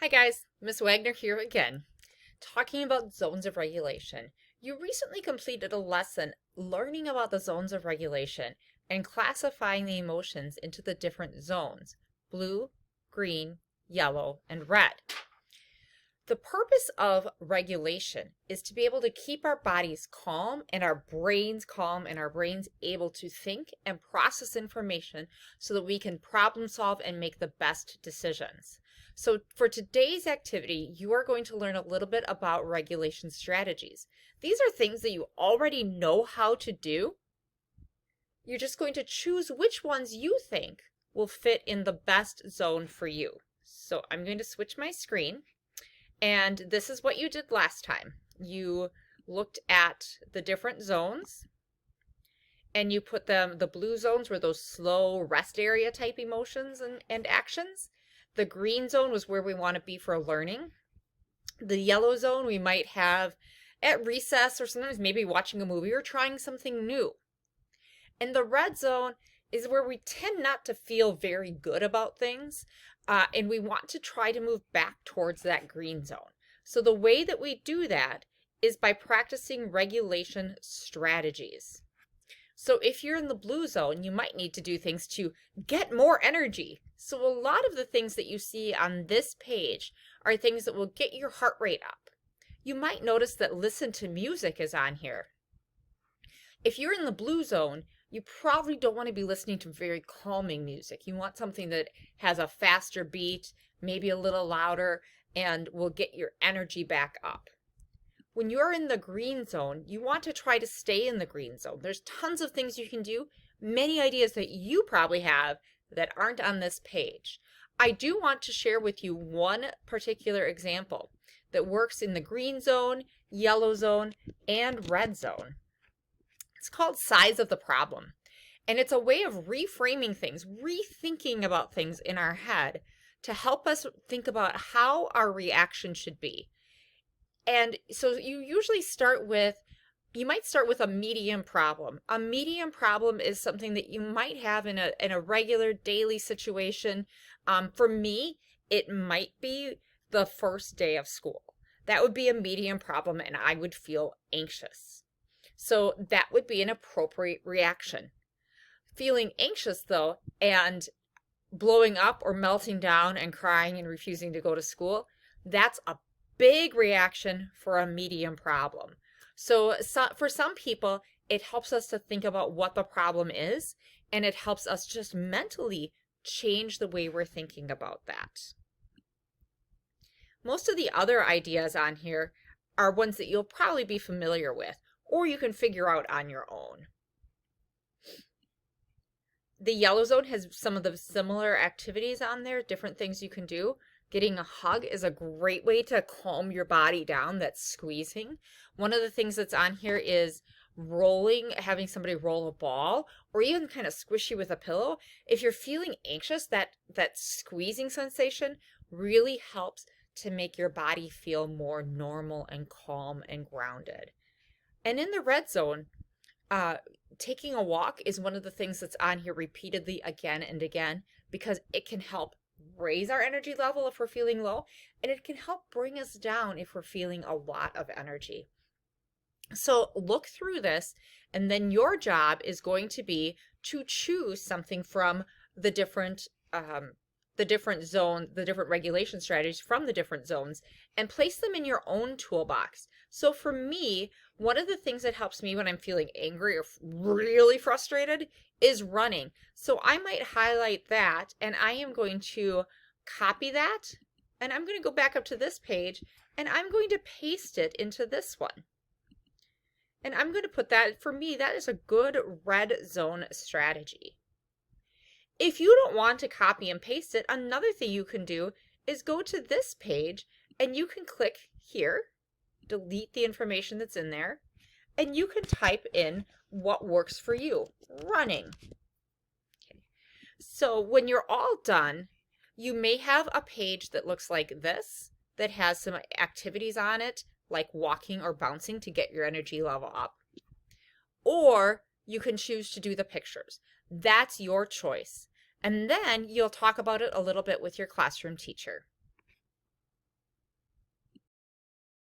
Hi guys, Miss Wagner here again, talking about zones of regulation. You recently completed a lesson learning about the zones of regulation and classifying the emotions into the different zones: blue, green, yellow, and red. The purpose of regulation is to be able to keep our bodies calm and our brains calm and our brains able to think and process information so that we can problem solve and make the best decisions. So for today's activity, you are going to learn a little bit about regulation strategies. These are things that you already know how to do. You're just going to choose which ones you think will fit in the best zone for you. So I'm going to switch my screen. And this is what you did last time. You looked at the different zones and you put them, the blue zones were those slow rest area type emotions and actions. The green zone was where we want to be for learning. The yellow zone we might have at recess or sometimes maybe watching a movie or trying something new. And the red zone is where we tend not to feel very good about things. And we want to try to move back towards that green zone. So the way that we do that is by practicing regulation strategies. So if you're in the blue zone, you might need to do things to get more energy. So a lot of the things that you see on this page are things that will get your heart rate up. You might notice that listen to music is on here. If you're in the blue zone, you probably don't want to be listening to very calming music. You want something that has a faster beat, maybe a little louder, and will get your energy back up. When you're in the green zone, you want to try to stay in the green zone. There's tons of things you can do, many ideas that you probably have that aren't on this page. I do want to share with you one particular example that works in the green zone, yellow zone, and red zone. It's called size of the problem. And it's a way of reframing things, rethinking about things in our head to help us think about how our reaction should be. And so you usually you might start with a medium problem. A medium problem is something that you might have in a regular daily situation. For me, it might be the first day of school. That would be a medium problem and I would feel anxious. So that would be an appropriate reaction. Feeling anxious though, and blowing up or melting down and crying and refusing to go to school, that's a big reaction for a medium problem. So for some people, it helps us to think about what the problem is, and it helps us just mentally change the way we're thinking about that. Most of the other ideas on here are ones that you'll probably be familiar with, or you can figure out on your own. The yellow zone has some of the similar activities on there, different things you can do. Getting a hug is a great way to calm your body down, that's squeezing. One of the things that's on here is rolling, having somebody roll a ball, or even kind of squish you with a pillow. If you're feeling anxious, that squeezing sensation really helps to make your body feel more normal and calm and grounded. And in the red zone, taking a walk is one of the things that's on here repeatedly again and again because it can help raise our energy level if we're feeling low, and it can help bring us down if we're feeling a lot of energy. So look through this, and then your job is going to be to choose something from the different regulation strategies from the different zones and place them in your own toolbox. So for me, one of the things that helps me when I'm feeling angry or really frustrated is running. So I might highlight that, and I am going to copy that, and I'm going to go back up to this page, and I'm going to paste it into this one. And I'm going to put that, for me, that is a good red zone strategy. If you don't want to copy and paste it, another thing you can do is go to this page and you can click here, delete the information that's in there, and you can type in what works for you. Running. Okay. So when you're all done, you may have a page that looks like this that has some activities on it, like walking or bouncing to get your energy level up. Or you can choose to do the pictures. That's your choice. And then you'll talk about it a little bit with your classroom teacher.